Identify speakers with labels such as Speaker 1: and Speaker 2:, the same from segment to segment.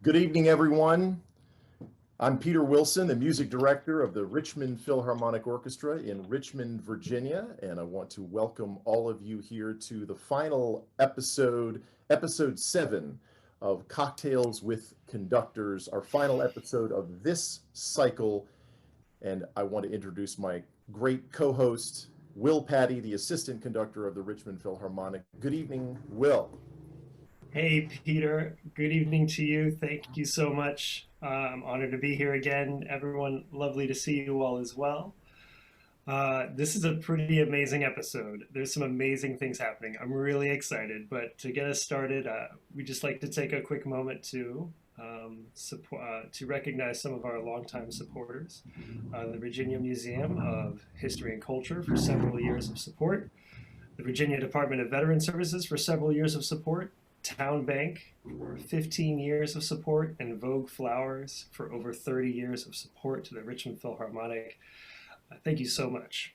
Speaker 1: Good evening, everyone. I'm Peter Wilson, the music director of the Richmond Philharmonic Orchestra in Richmond, Virginia, and I want to welcome all of you here to the final episode, episode 7 of Cocktails with Conductors, our final episode of this cycle. And I want to introduce my great co-host, Will Patty, the assistant conductor of the Richmond Philharmonic. Good evening, Will.
Speaker 2: Hey, Peter. Good evening to you. Thank you so much. I'm honored to be here again. Everyone, lovely to see you all as well. This is a pretty amazing episode. There's some amazing things happening. I'm really excited. But to get us started, we just like to take a quick moment to recognize some of our longtime supporters. The Virginia Museum of History and Culture for several years of support. The Virginia Department of Veteran Services for several years of support. Town Bank for 15 years of support, and Vogue Flowers for over 30 years of support to the Richmond Philharmonic. Thank you so much.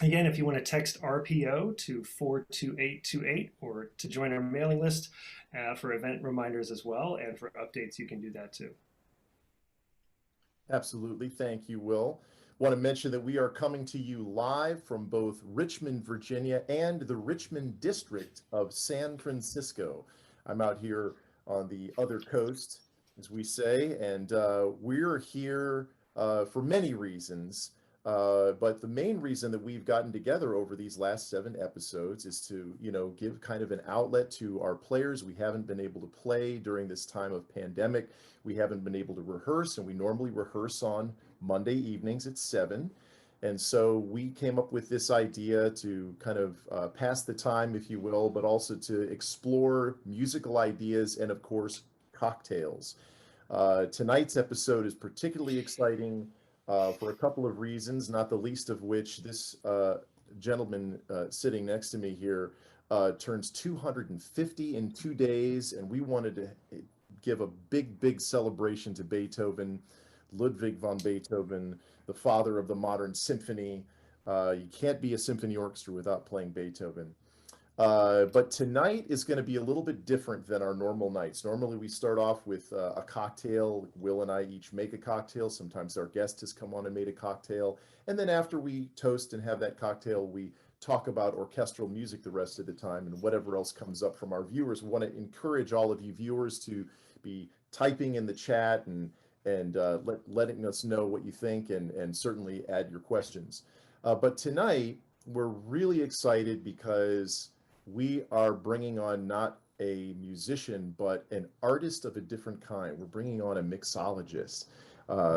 Speaker 2: Again, if you want to text RPO to 42828 or to join our mailing list for event reminders as well, and for updates, you can do that too.
Speaker 1: Absolutely. Thank you, Will. Want to mention that we are coming to you live from both Richmond, Virginia and the Richmond district of San Francisco. I'm out here on the other coast, as we say, and we're here for many reasons. But the main reason that we've gotten together over these last 7 episodes is to, give kind of an outlet to our players. We haven't been able to play during this time of pandemic. We haven't been able to rehearse, and we normally rehearse on Monday evenings at 7. And so we came up with this idea to kind of pass the time, if you will, but also to explore musical ideas and, of course, cocktails. Tonight's episode is particularly exciting for a couple of reasons, not the least of which this gentleman sitting next to me here turns 250 in 2 days, and we wanted to give a big celebration to Beethoven, Ludwig van Beethoven, the father of the modern symphony. You can't be a symphony orchestra without playing Beethoven. But tonight is going to be a little bit different than our normal nights. Normally we start off with a cocktail. Will and I each make a cocktail. Sometimes our guest has come on and made a cocktail. And then after we toast and have that cocktail, we talk about orchestral music the rest of the time and whatever else comes up from our viewers. We want to encourage all of you viewers to be typing in the chat and letting us know what you think, and certainly add your questions. But tonight, we're really excited because we are bringing on not a musician, but an artist of a different kind. We're bringing on a mixologist.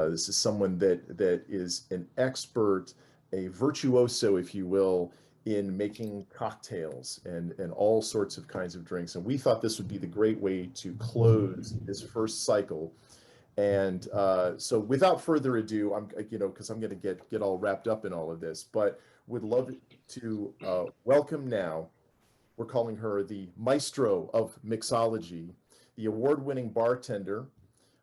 Speaker 1: This is someone that is an expert, a virtuoso, if you will, in making cocktails and all sorts of kinds of drinks. And we thought this would be the great way to close this first cycle. And so without further ado, because I'm going to get all wrapped up in all of this, but would love to welcome now, we're calling her the Maestro of Mixology, the award-winning bartender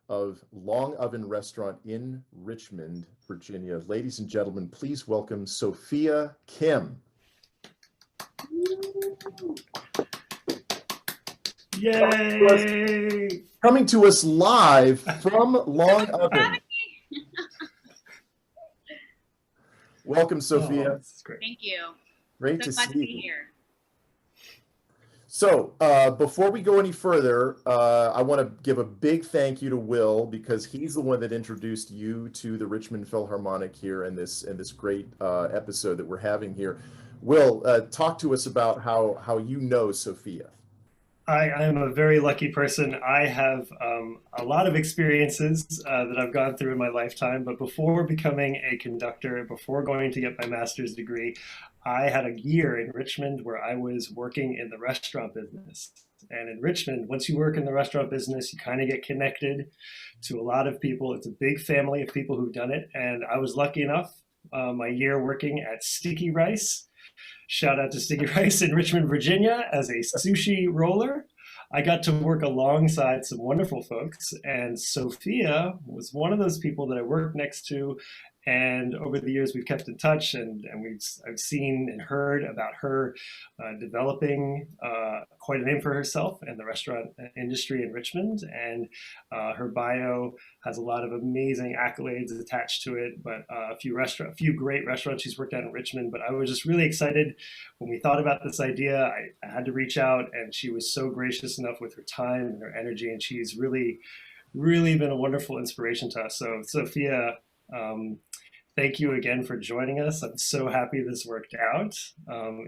Speaker 1: of Longoven Restaurant in Richmond, Virginia. Ladies and gentlemen, please welcome Sophia Kim.
Speaker 2: Yay!
Speaker 1: Coming to us live from Longoven. Welcome, Sophia.
Speaker 2: Great.
Speaker 3: Thank you.
Speaker 1: Great
Speaker 3: So
Speaker 1: to
Speaker 3: glad
Speaker 1: see
Speaker 3: to be
Speaker 1: you.
Speaker 3: here.
Speaker 1: So before we go any further, I want to give a big thank you to Will, because he's the one that introduced you to the Richmond Philharmonic here in this great episode that we're having here. Will, talk to us about how you know Sophia.
Speaker 2: I am a very lucky person. I have a lot of experiences that I've gone through in my lifetime, but before becoming a conductor, before going to get my master's degree, I had a year in Richmond where I was working in the restaurant business. And in Richmond, once you work in the restaurant business, you kind of get connected to a lot of people. It's a big family of people who've done it. And I was lucky enough, my year working at Sticky Rice. Shout out to Sticky Rice in Richmond, Virginia, as a sushi roller. I got to work alongside some wonderful folks, and Sophia was one of those people that I worked next to, And over the years, we've kept in touch, and I've seen and heard about her developing quite a name for herself in the restaurant industry in Richmond. And her bio has a lot of amazing accolades attached to it, but a few great restaurants she's worked at in Richmond. But I was just really excited when we thought about this idea. I had to reach out, and she was so gracious enough with her time and her energy, and she's really, really been a wonderful inspiration to us. So, Sophia, thank you again for joining us. I'm so happy this worked out.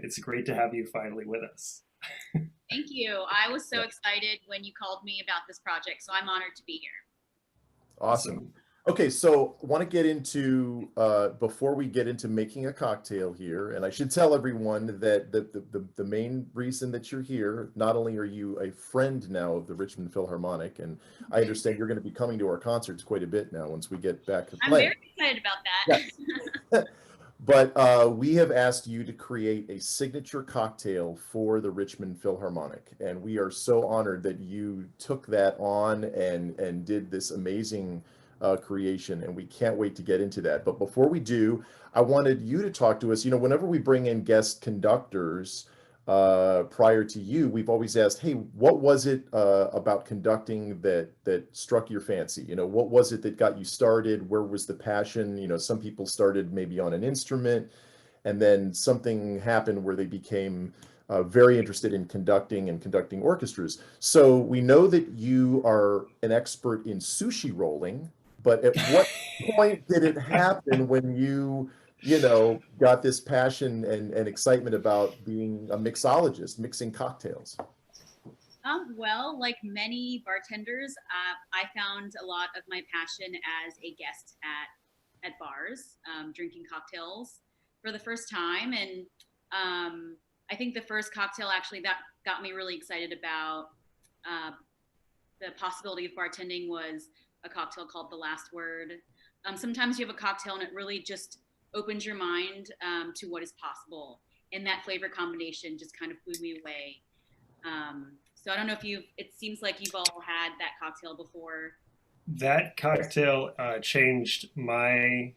Speaker 2: It's great to have you finally with us.
Speaker 3: Thank you. I was so excited when you called me about this project, so I'm honored to be here.
Speaker 1: Awesome. Okay, so want to get into, before we get into making a cocktail here, and I should tell everyone that the main reason that you're here, not only are you a friend now of the Richmond Philharmonic, and I understand you're going to be coming to our concerts quite a bit now once we get back to playing.
Speaker 3: I'm very excited about that.
Speaker 1: Yes. But we have asked you to create a signature cocktail for the Richmond Philharmonic, and we are so honored that you took that on and did this amazing creation, and we can't wait to get into that. But before we do, I wanted you to talk to us. You know, whenever we bring in guest conductors prior to you, we've always asked, hey, what was it about conducting that struck your fancy? You know, what was it that got you started? Where was the passion? You know, some people started maybe on an instrument, and then something happened where they became very interested in conducting and conducting orchestras. So we know that you are an expert in sushi rolling, but at what point did it happen when you know, got this passion and excitement about being a mixologist, mixing cocktails?
Speaker 3: Well, like many bartenders, I found a lot of my passion as a guest at bars, drinking cocktails for the first time. And I think the first cocktail actually that got me really excited about the possibility of bartending was a cocktail called The Last Word. Sometimes you have a cocktail and it really just opens your mind to what is possible. And that flavor combination just kind of blew me away. So I don't know if it seems like you've all had that cocktail before.
Speaker 2: That cocktail changed my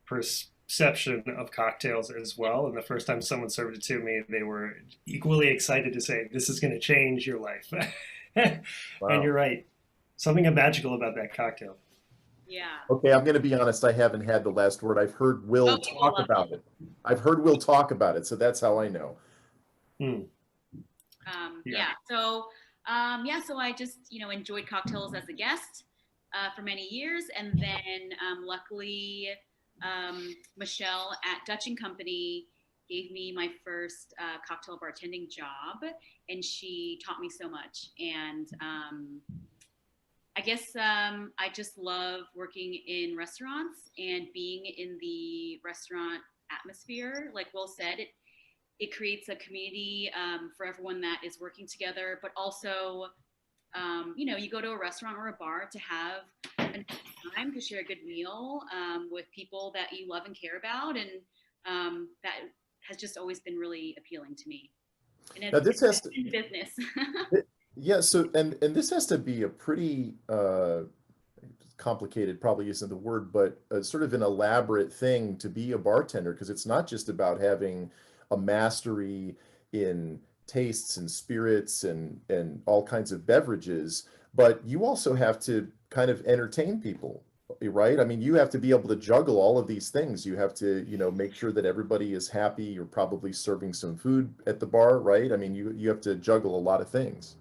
Speaker 2: perception of cocktails as well. And the first time someone served it to me, they were equally excited to say, this is going to change your life. Wow. And you're right. Something magical about that cocktail.
Speaker 3: Yeah.
Speaker 1: Okay, I'm going to be honest. I haven't had The Last Word. I've heard Will talk about it. I've heard Will talk about it, so that's how I know.
Speaker 3: Yeah. So, so I just enjoyed cocktails as a guest for many years, and then luckily Michelle at Dutch and Company gave me my first cocktail bartending job, and she taught me so much. And I guess I just love working in restaurants and being in the restaurant atmosphere. Like Will said, it creates a community for everyone that is working together, but also, you go to a restaurant or a bar to have a time to share a good meal with people that you love and care about, and that has just always been really appealing to me. And
Speaker 1: now this has
Speaker 3: in business.
Speaker 1: Yeah, so and this has to be a pretty complicated, probably isn't the word, but sort of an elaborate thing to be a bartender, because it's not just about having a mastery in tastes and spirits and all kinds of beverages, but you also have to kind of entertain people, right? I mean, you have to be able to juggle all of these things. You have to, make sure that everybody is happy. You're probably serving some food at the bar, right? I mean, you have to juggle a lot of things.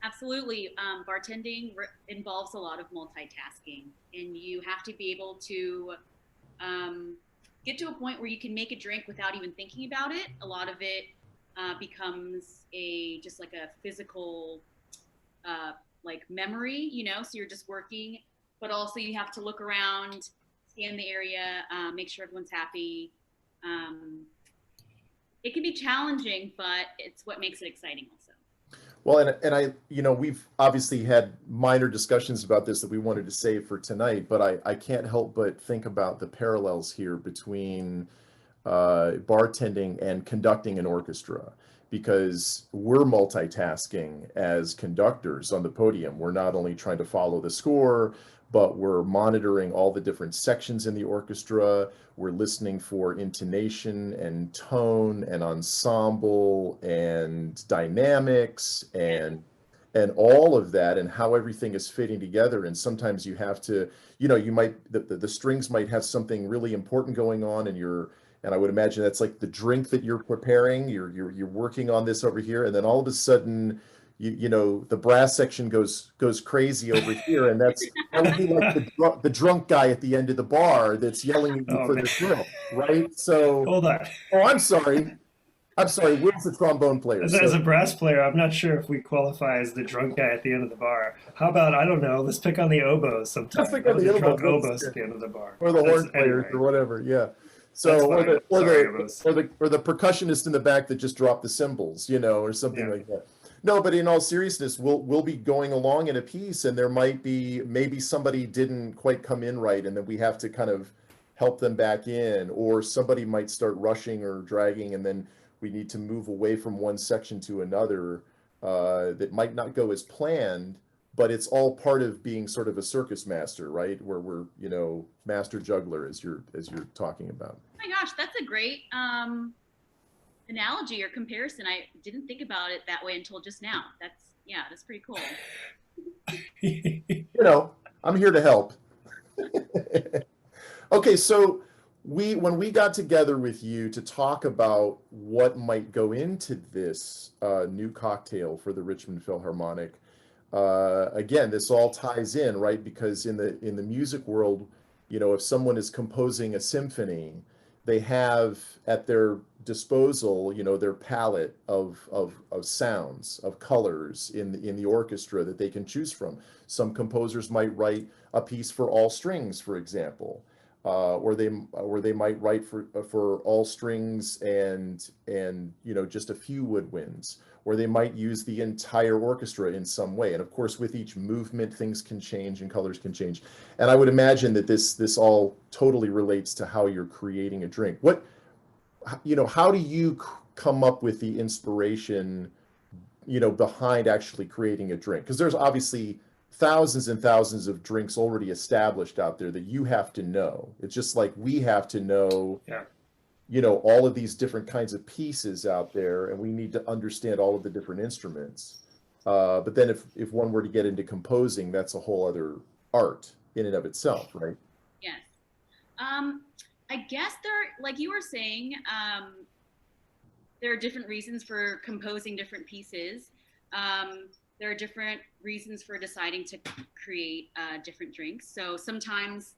Speaker 3: Absolutely. Bartending involves a lot of multitasking, and you have to be able to get to a point where you can make a drink without even thinking about it. A lot of it becomes just like a physical memory, so you're just working, but also you have to look around, scan the area, make sure everyone's happy. It can be challenging, but it's what makes it exciting also.
Speaker 1: Well, and I, we've obviously had minor discussions about this that we wanted to save for tonight, but I can't help but think about the parallels here between bartending and conducting an orchestra, because we're multitasking as conductors on the podium. We're not only trying to follow the score, but we're monitoring all the different sections in the orchestra. We're listening for intonation and tone and ensemble and dynamics and all of that, and how everything is fitting together. And sometimes you have to, you might, the strings might have something really important going on, and I would imagine that's like the drink that you're preparing. You're working on this over here, and then all of a sudden, the brass section goes crazy over here, and that would be like the drunk guy at the end of the bar that's yelling at you for the drill, right? So
Speaker 2: hold on.
Speaker 1: Oh, I'm sorry. Where's the trombone player?
Speaker 2: As a brass player, I'm not sure if we qualify as the drunk guy at the end of the bar. How about, I don't know, let's pick on the oboes sometime.
Speaker 1: Let's pick on the
Speaker 2: drunk oboes at the end of the bar.
Speaker 1: Or the horn players or whatever, yeah. So or the percussionist in the back that just dropped the cymbals, or something like that. No, but in all seriousness, we'll be going along in a piece, and there might be maybe somebody didn't quite come in right, and then we have to kind of help them back in, or somebody might start rushing or dragging, and then we need to move away from one section to another that might not go as planned, but it's all part of being sort of a circus master, right? Where we're, master juggler, as you're talking about.
Speaker 3: Oh my gosh, that's a great analogy or comparison. I didn't think about it that way until just now. That's pretty cool.
Speaker 1: I'm here to help. Okay, so when we got together with you to talk about what might go into this new cocktail for the Richmond Philharmonic, again, this all ties in, right? Because in the music world, if someone is composing a symphony, they have at their disposal, their palette of sounds, of colors in the orchestra that they can choose from. Some composers might write a piece for all strings, for example. Or they might write for all strings and just a few woodwinds, or they might use the entire orchestra in some way. And of course, with each movement, things can change and colors can change. And I would imagine that this all totally relates to how you're creating a drink. How do you come up with the inspiration, behind actually creating a drink? Because there's obviously thousands and thousands of drinks already established out there that you have to know. It's just like we have to know, all of these different kinds of pieces out there, and we need to understand all of the different instruments. But then if one were to get into composing, that's a whole other art in and of itself, right?
Speaker 3: Yes. I guess like you were saying, there are different reasons for composing different pieces. There are different reasons for deciding to create different drinks. So sometimes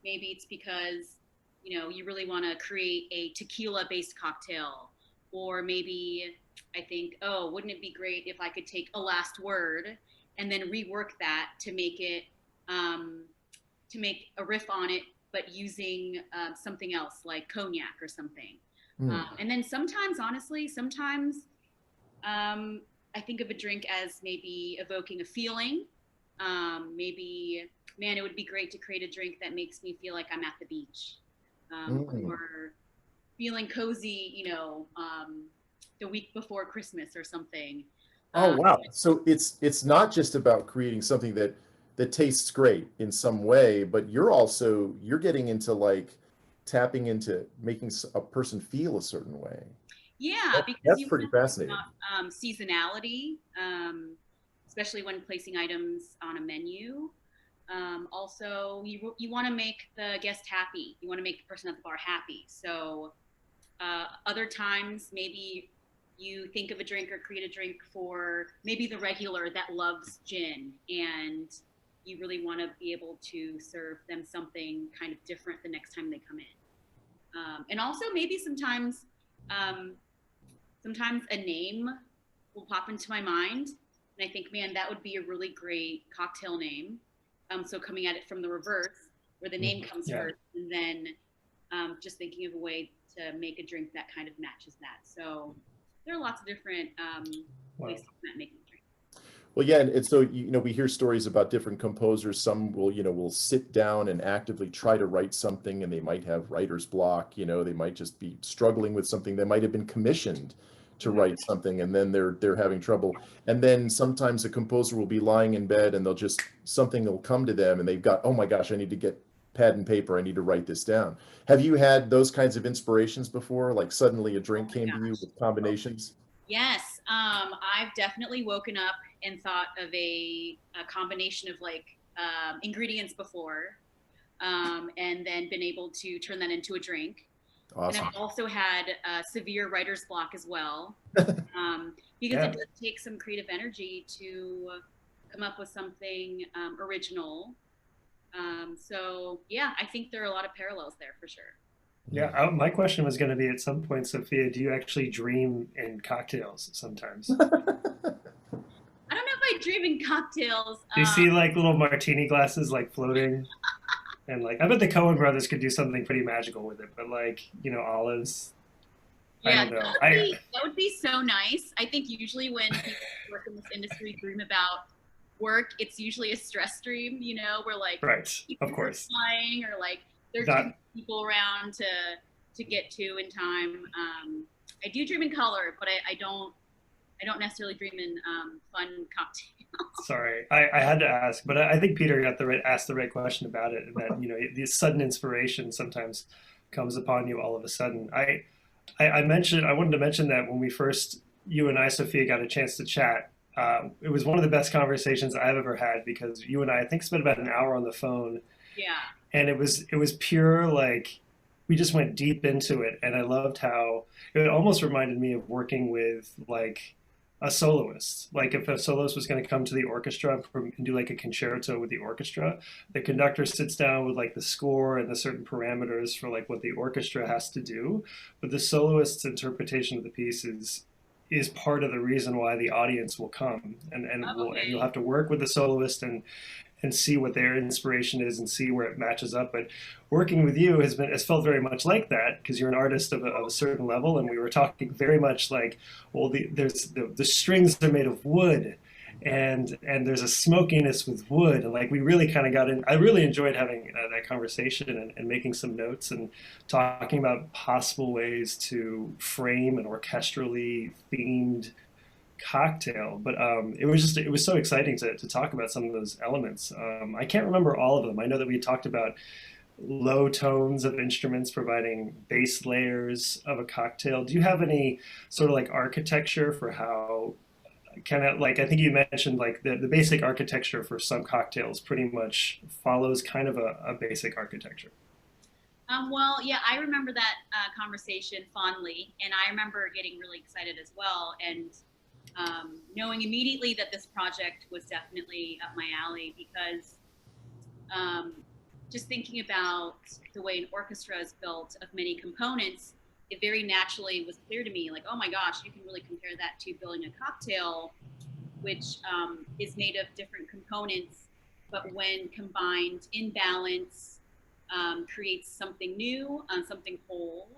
Speaker 3: maybe it's because, you really want to create a tequila-based cocktail. Or maybe I think, oh, wouldn't it be great if I could take a last word and then rework that to make it, to make a riff on it, but using something else like cognac or something. And then sometimes, honestly, I think of a drink as maybe evoking a feeling. Maybe, man, it would be great to create a drink that makes me feel like I'm at the beach, or feeling cozy, the week before Christmas or something.
Speaker 1: Oh, wow. So it's not just about creating something that tastes great in some way, but you're getting into like tapping into making a person feel a certain way.
Speaker 3: Yeah, because
Speaker 1: that's pretty fascinating.
Speaker 3: About, seasonality, especially when placing items on a menu. Also, you want to make the guest happy. You want to make the person at the bar happy. So other times, maybe you think of a drink or create a drink for maybe the regular that loves gin, and you really want to be able to serve them something kind of different the next time they come in. And also maybe sometimes a name will pop into my mind, and I think, man, that would be a really great cocktail name. So coming at it from the reverse, where the name comes first, and then just thinking of a way to make a drink that kind of matches that. So there are lots of different ways to make a drink.
Speaker 1: Well, yeah, and so we hear stories about different composers. Some will sit down and actively try to write something, and they might have writer's block. They might just be struggling with something that might have been commissioned to write something, and then they're having trouble. And then sometimes a composer will be lying in bed and something will come to them and they've got, oh my gosh, I need to get pad and paper, I need to write this down. Have you had those kinds of inspirations before? Like suddenly a drink came to you with combinations?
Speaker 3: Yes, I've definitely woken up and thought of a combination of like ingredients before, and then been able to turn that into a drink.
Speaker 1: Awesome.
Speaker 3: And I've also had severe writer's block as well, because
Speaker 2: Yeah.
Speaker 3: it does take some creative energy to come up with something original. So yeah, I think there are a lot of parallels there for sure.
Speaker 2: Yeah, my question was going to be at some point, Sophia, do you actually dream in cocktails sometimes?
Speaker 3: I don't know if I dream in cocktails.
Speaker 2: Do you see like little martini glasses like floating? And like, I bet the Coen brothers could do something pretty magical with it, but like, olives.
Speaker 3: Yeah,
Speaker 2: I don't know.
Speaker 3: that would be so nice. I think usually when people work in this industry dream about work, it's usually a stress dream, where like
Speaker 2: Right,
Speaker 3: people
Speaker 2: of
Speaker 3: are
Speaker 2: course.
Speaker 3: flying or like there's
Speaker 2: That-
Speaker 3: too many people around to get to in time. I do dream in color, but I don't necessarily dream in fun cocktails.
Speaker 2: Sorry, I had to ask, but I think Peter asked the right question about it. That the sudden inspiration sometimes comes upon you all of a sudden. I wanted to mention that when you and I, Sophia, got a chance to chat, it was one of the best conversations I've ever had because you and I think, spent about an hour on the phone.
Speaker 3: Yeah.
Speaker 2: And it was pure, like, we just went deep into it. And I loved how it almost reminded me of working with like a soloist. Like if a soloist was going to come to the orchestra and do like a concerto with the orchestra, the conductor sits down with like the score and the certain parameters for like what the orchestra has to do. But the soloist's interpretation of the piece is part of the reason why the audience will come, and you'll have to work with the soloist and see what their inspiration is and see where it matches up. But working with you has felt very much like that because you're an artist of a certain level, and we were talking very much like, well, the strings are made of wood, and there's a smokiness with wood, and like we really kind of got in. I really enjoyed having that conversation and making some notes and talking about possible ways to frame an orchestrally themed cocktail. But it was so exciting to talk about some of those elements. I can't remember all of them. I know that we talked about low tones of instruments providing base layers of a cocktail. Do you have any sort of like architecture for how kind of like, I think you mentioned like the basic architecture for some cocktails pretty much follows kind of a basic architecture?
Speaker 3: Well, yeah, I remember that conversation fondly, and I remember getting really excited as well, and knowing immediately that this project was definitely up my alley because just thinking about the way an orchestra is built of many components, it very naturally was clear to me, like, oh my gosh, you can really compare that to building a cocktail, which is made of different components, but when combined in balance, creates something new, something whole.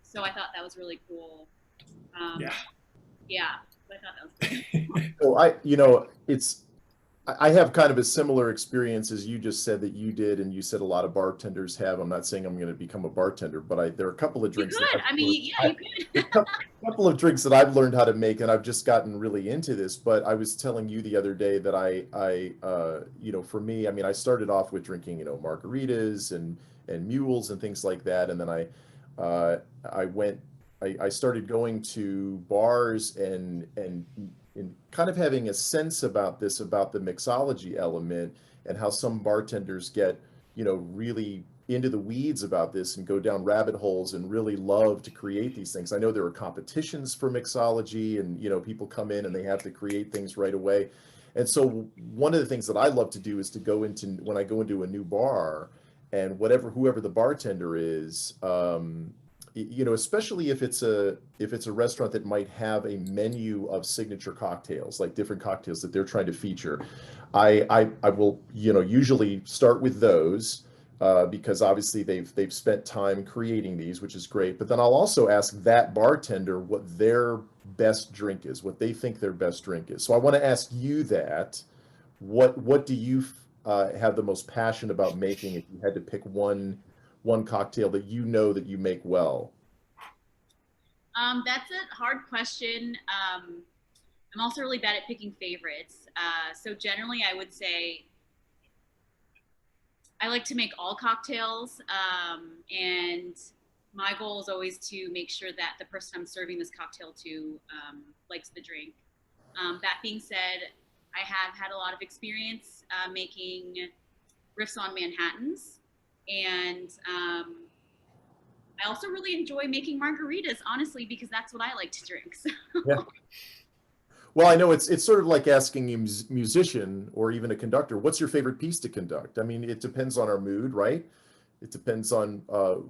Speaker 3: So I thought that was really cool. Yeah. I thought that was great.
Speaker 1: Well, I have kind of a similar experience as you just said that you did, and you said a lot of bartenders have. I'm not saying I'm going to become a bartender, but there are a couple of drinks.
Speaker 3: You could. You could.
Speaker 1: A couple of drinks that I've learned how to make, and I've just gotten really into this. But I was telling you the other day that for me, I started off with drinking, margaritas and mules and things like that, and then I started going to bars and kind of having a sense about the mixology element and how some bartenders get, really into the weeds about this and go down rabbit holes and really love to create these things. I know there are competitions for mixology and, people come in and they have to create things right away. And so one of the things that I love to do is when I go into a new bar and whoever the bartender is, especially if it's a restaurant that might have a menu of signature cocktails, like different cocktails that they're trying to feature, I will usually start with those because obviously they've spent time creating these, which is great. But then I'll also ask that bartender what their best drink is, what they think their best drink is. So I want to ask you that. What do you have the most passion about making if you had to pick one cocktail that that you make well?
Speaker 3: That's a hard question. I'm also really bad at picking favorites. So generally, I would say I like to make all cocktails, and my goal is always to make sure that the person I'm serving this cocktail to likes the drink. That being said, I have had a lot of experience making riffs on Manhattans, and I also really enjoy making margaritas, honestly, because that's what I like to drink. So.
Speaker 1: Yeah. Well, I know it's sort of like asking a musician or even a conductor, what's your favorite piece to conduct? I mean, it depends on our mood, right? It depends on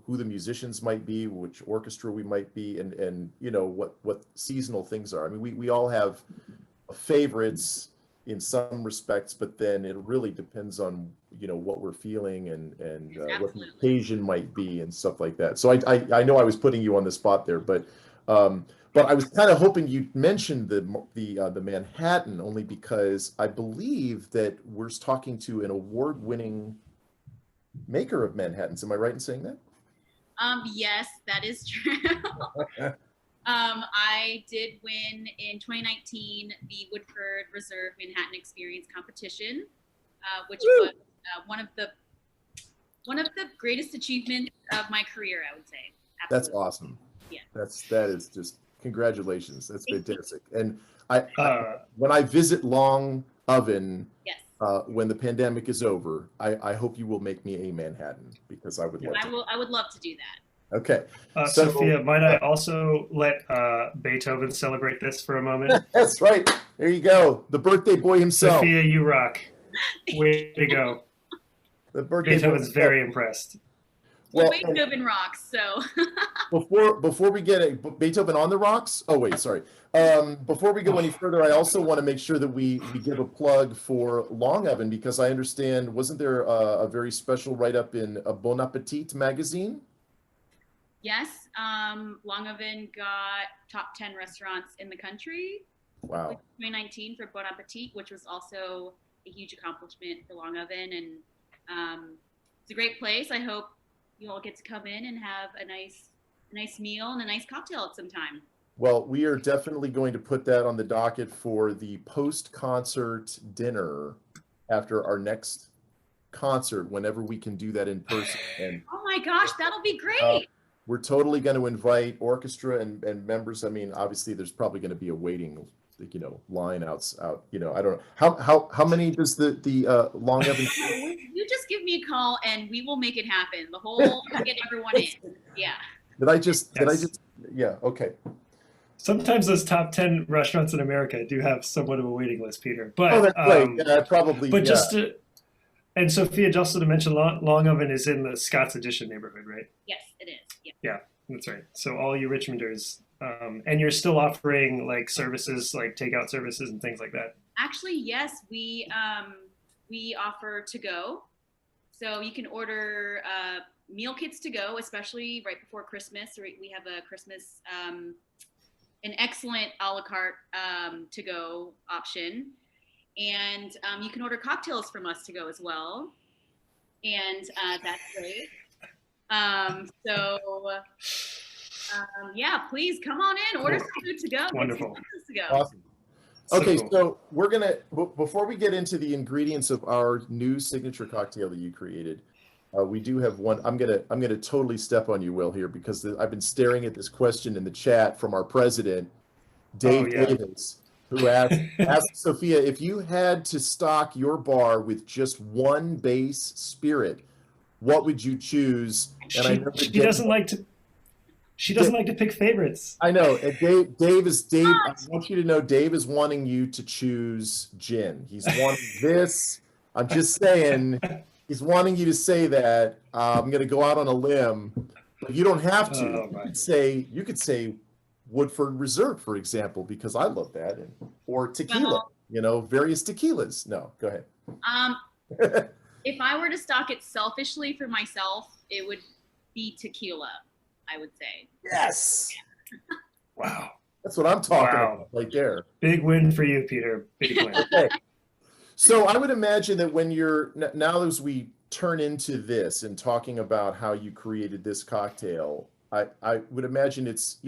Speaker 1: who the musicians might be, which orchestra we might be, and you know what seasonal things are. I mean, we all have favorites in some respects, but then it really depends on what we're feeling and what the occasion might be and stuff like that. So I know I was putting you on the spot there, but I was kind of hoping you'd mention the Manhattan, only because I believe that we're talking to an award-winning maker of Manhattans. Am I right in saying that?
Speaker 3: Yes, that is true. I did win in 2019 the Woodford Reserve Manhattan Experience competition, which was one of the greatest achievements of my career, I would say. Absolutely.
Speaker 1: That's awesome.
Speaker 3: Yeah.
Speaker 1: That is just congratulations. That's fantastic. And I when I visit Longoven,
Speaker 3: yes.
Speaker 1: When the pandemic is over, I hope you will make me a Manhattan, because I would love to.
Speaker 3: I would love to do that.
Speaker 1: Okay.
Speaker 2: So, Sophia, might I also let Beethoven celebrate this for a moment?
Speaker 1: That's right. There you go. The birthday boy himself.
Speaker 2: Sophia, you rock. Way to go.
Speaker 1: The birthday
Speaker 2: Beethoven's very impressed.
Speaker 3: Well, Beethoven rocks, so.
Speaker 1: before we get it, Beethoven on the rocks? Oh, wait, sorry. Before we go any further, I also want to make sure that we give a plug for Longoven, because I understand, wasn't there a very special write-up in a Bon Appetit magazine?
Speaker 3: Yes, Longoven got top 10 restaurants in the country.
Speaker 1: Wow.
Speaker 3: 2019 for Bon Appetit, which was also a huge accomplishment for Longoven, and it's a great place. I hope you all get to come in and have a nice meal and a nice cocktail at some time.
Speaker 1: Well, we are definitely going to put that on the docket for the post-concert dinner after our next concert, whenever we can do that in person. And
Speaker 3: oh my gosh, that'll be great.
Speaker 1: We're totally going to invite orchestra and members. I mean, obviously, there's probably going to be a waiting, line out. I don't know how many does the Longoven.
Speaker 3: You just give me a call and we will make it happen. We'll get everyone in. Yeah.
Speaker 1: Did I just? Yeah. Okay.
Speaker 2: Sometimes those top 10 restaurants in America do have somewhat of a waiting list, Peter. But
Speaker 1: that's right. Yeah, probably.
Speaker 2: But and Sophia, just to mention, Longoven is in the Scots Addition neighborhood, right?
Speaker 3: Yes, it is.
Speaker 2: Yeah, that's right. So all you Richmonders, and you're still offering like services, like takeout services and things like that.
Speaker 3: Actually, yes, we offer to go, so you can order meal kits to go, especially right before Christmas. We have a Christmas, an excellent a la carte to go option, and you can order cocktails from us to go as well, and that's great. Yeah, please come on in, order some food to go.
Speaker 2: Wonderful.
Speaker 3: To go.
Speaker 1: Awesome. Okay, so we're gonna, before we get into the ingredients of our new signature cocktail that you created, we do have one. I'm gonna totally step on you, Will, here, because I've been staring at this question in the chat from our president, Dave Davis, who asked Sophia, if you had to stock your bar with just one base spirit, what would you choose? And
Speaker 2: she doesn't like to. She doesn't like to pick favorites.
Speaker 1: I know. And Dave. I want you to know, Dave is wanting you to choose gin. He's wanting this. I'm just saying. He's wanting you to say that. I'm going to go out on a limb, but you don't have to. You could say Woodford Reserve, for example, because I love that, or tequila. Various tequilas. No, go ahead.
Speaker 3: If I were to stock it selfishly for myself, it would be tequila, I would say.
Speaker 1: Yes.
Speaker 2: Wow.
Speaker 1: That's what I'm talking about right there.
Speaker 2: Big win for you, Peter. Big win.
Speaker 1: Okay. So I would imagine that when now as we turn into this and talking about how you created this cocktail, I would imagine it's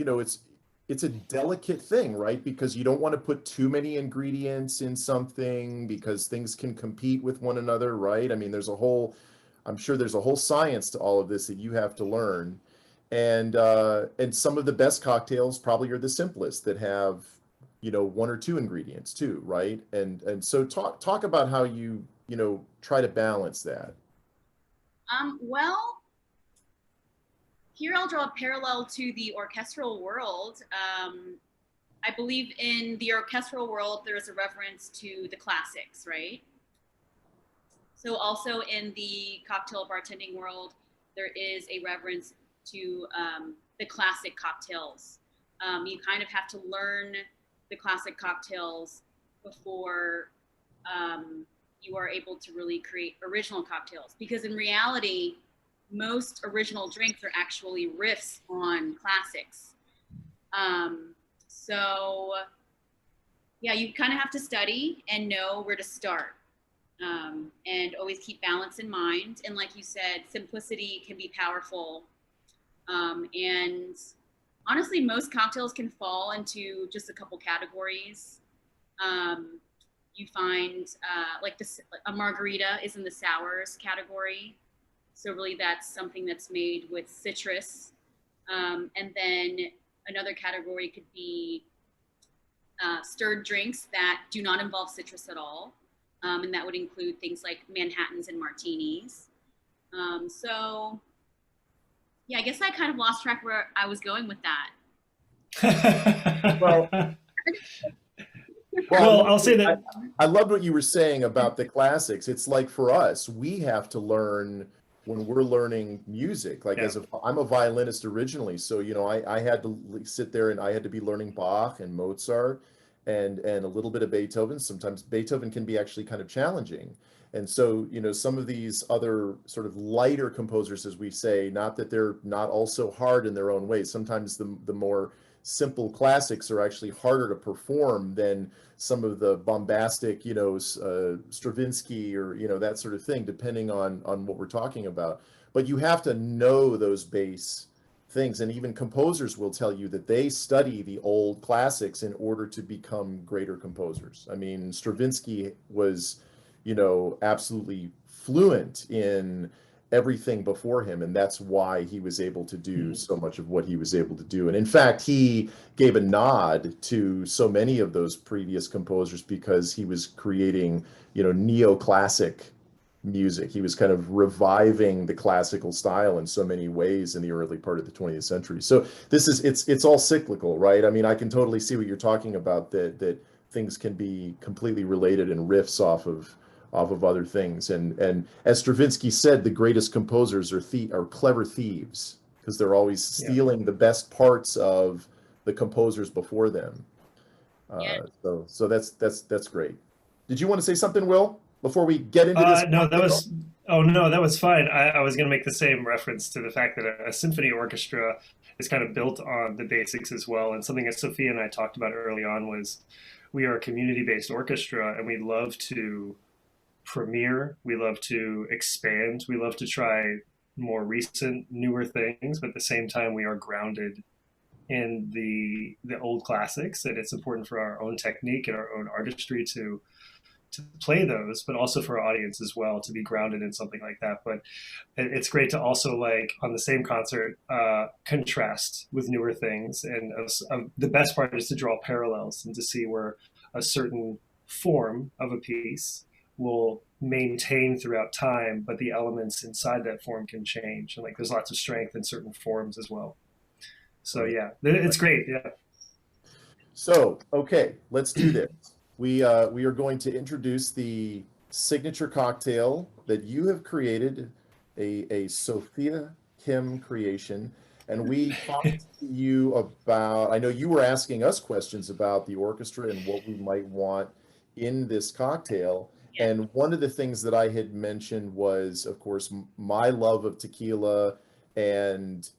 Speaker 1: it's a delicate thing, right? Because you don't want to put too many ingredients in something because things can compete with one another, right? I mean, I'm sure there's a whole science to all of this that you have to learn. And some of the best cocktails probably are the simplest that have, one or two ingredients too, right? And so talk about how you try to balance that.
Speaker 3: Well, here I'll draw a parallel to the orchestral world. I believe in the orchestral world, there's a reference to the classics, right? So also in the cocktail bartending world, there is a reference to the classic cocktails. You kind of have to learn the classic cocktails before you are able to really create original cocktails. Because in reality, most original drinks are actually riffs on classics. So yeah, you kind of have to study and know where to start. And always keep balance in mind. And like you said, simplicity can be powerful. And honestly, most cocktails can fall into just a couple categories. You find like a margarita is in the sours category. So really that's something that's made with citrus. And then another category could be stirred drinks that do not involve citrus at all. And that would include things like Manhattans and martinis. So yeah, I guess I kind of lost track where I was going with that.
Speaker 1: Well,
Speaker 2: well, I'll say that
Speaker 1: I loved what you were saying about the classics. It's like for us, we have to learn when we're learning music. Like I'm a violinist originally, so I had to sit there and I had to be learning Bach and Mozart and a little bit of Beethoven. Sometimes Beethoven can be actually kind of challenging. And so, some of these other sort of lighter composers, as we say, not that they're not also hard in their own ways. Sometimes the more simple classics are actually harder to perform than some of the bombastic, Stravinsky or, that sort of thing, depending on what we're talking about. But you have to know those base things. And even composers will tell you that they study the old classics in order to become greater composers. I mean, Stravinsky was, absolutely fluent in everything before him, and that's why he was able to do so much of what he was able to do. And in fact, he gave a nod to so many of those previous composers because he was creating, neoclassic music. He was kind of reviving the classical style in so many ways in the early part of the 20th century. So it's all cyclical, right? I mean, I can totally see what you're talking about, that things can be completely related and riffs off of other things. And as Stravinsky said, the greatest composers are clever thieves because they're always stealing the best parts of the composers before them. So that's great. Did you want to say something, Will, before we get into this?
Speaker 2: No, that was fine. I was going to make the same reference to the fact that a symphony orchestra is kind of built on the basics as well. And something that Sophia and I talked about early on was we are a community-based orchestra, and we love to premiere, we love to expand, we love to try more recent, newer things, but at the same time we are grounded in the old classics, and it's important for our own technique and our own artistry to play those, but also for our audience as well to be grounded in something like that. But it's great to also, like, on the same concert, contrast with newer things. And the best part is to draw parallels and to see where a certain form of a piece will maintain throughout time, but the elements inside that form can change. And like, there's lots of strength in certain forms as well. So yeah, it's great. Yeah.
Speaker 1: So, okay, let's do this. We are going to introduce the signature cocktail that you have created, a Sophia Kim creation. And we talked to you about, I know you were asking us questions about the orchestra and what we might want in this cocktail. And one of the things that I had mentioned was, of course, my love of tequila and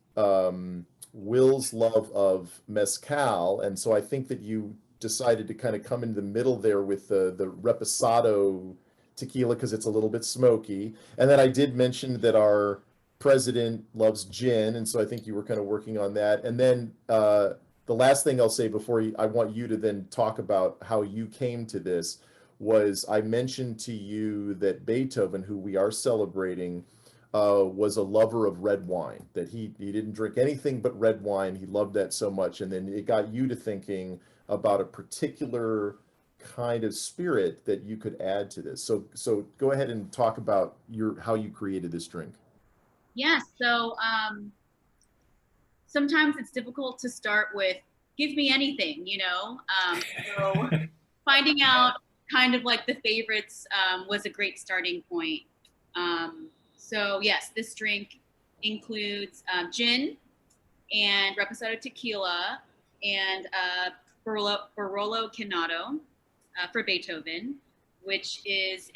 Speaker 1: Will's love of mezcal. And so I think that you decided to kind of come in the middle there with the reposado tequila because it's a little bit smoky. And then I did mention that our president loves gin, and so I think you were kind of working on that. And then the the last thing I'll say before I want you to then talk about how you came to this was I mentioned to you that Beethoven, who we are celebrating, was a lover of red wine, that he didn't drink anything but red wine. He loved that so much. And then it got you to thinking about a particular kind of spirit that you could add to this. So go ahead and talk about how you created this drink.
Speaker 3: Yeah, so sometimes it's difficult to start with, give me anything, you know? So finding out kind of like the favorites was a great starting point. So yes, this drink includes gin and reposado tequila and Barolo Canado for Beethoven, which is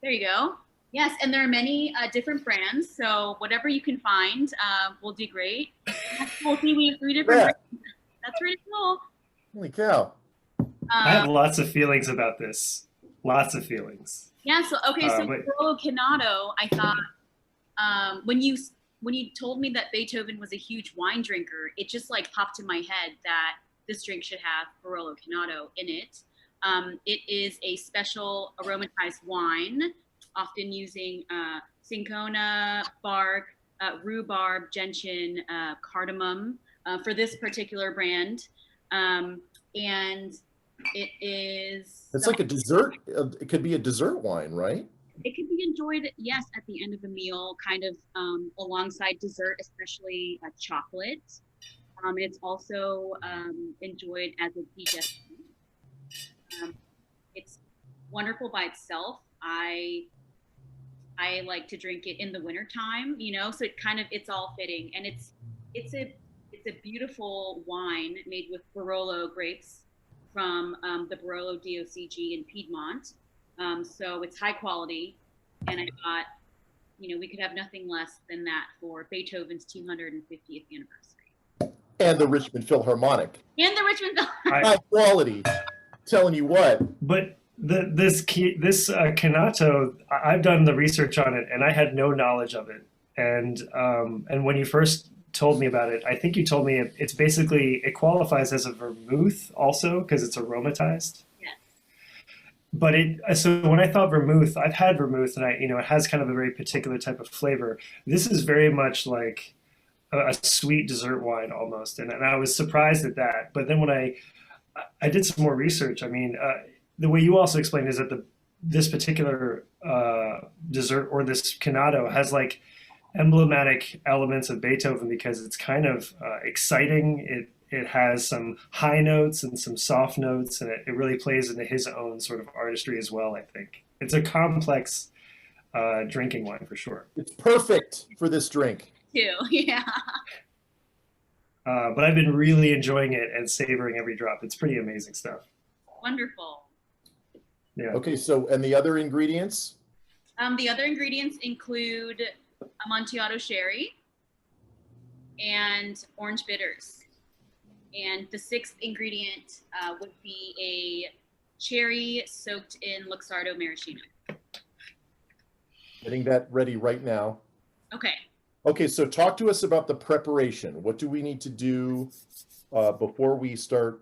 Speaker 3: there you go. Yes, and there are many different brands, so whatever you can find will do great. We'll see, we have 3 different brands. That's really cool.
Speaker 1: Holy cow.
Speaker 2: I have lots of feelings about this. Lots of feelings.
Speaker 3: Yeah, so Barolo Canado, I thought when you told me that Beethoven was a huge wine drinker, it just like popped in my head that this drink should have Barolo Canado in it. It is a special aromatized wine, often using cinchona bark, rhubarb, gentian, cardamom for this particular brand. And it is...
Speaker 1: It's like a dessert. It could be a dessert wine, right?
Speaker 3: It could be enjoyed, yes, at the end of a meal, kind of alongside dessert, especially chocolate. And it's also enjoyed as a digestion. It's wonderful by itself. I like to drink it in the wintertime, you know, so it's all fitting. And it's a beautiful wine made with Barolo grapes from the Barolo DOCG in Piedmont. So it's high quality. And I thought, you know, we could have nothing less than that for Beethoven's 250th anniversary.
Speaker 1: And the Richmond Philharmonic.
Speaker 3: And the Richmond Philharmonic.
Speaker 1: High quality. Telling you what.
Speaker 2: But this Cannato, I've done the research on it, and I had no knowledge of it. And when you first told me about it, I think you told me it's basically, it qualifies as a vermouth also because it's aromatized.
Speaker 3: Yes.
Speaker 2: But so when I thought vermouth, I've had vermouth, and it has kind of a very particular type of flavor. This is very much like a sweet dessert wine almost, and I was surprised at that. But then when I did some more research, I mean, the way you also explained is that this particular dessert, or this Canado, has like emblematic elements of Beethoven because it's kind of exciting. It has some high notes and some soft notes, and it really plays into his own sort of artistry as well, I think. It's a complex drinking wine for sure.
Speaker 1: It's perfect for this drink.
Speaker 3: Too, yeah.
Speaker 2: But I've been really enjoying it and savoring every drop. It's pretty amazing stuff.
Speaker 3: Wonderful.
Speaker 2: Yeah.
Speaker 1: Okay, so, and the other ingredients?
Speaker 3: The other ingredients include Amontillado sherry and orange bitters. And the 6th ingredient would be a cherry soaked in Luxardo maraschino.
Speaker 1: Getting that ready right now.
Speaker 3: Okay.
Speaker 1: Okay, so talk to us about the preparation. What do we need to do before we start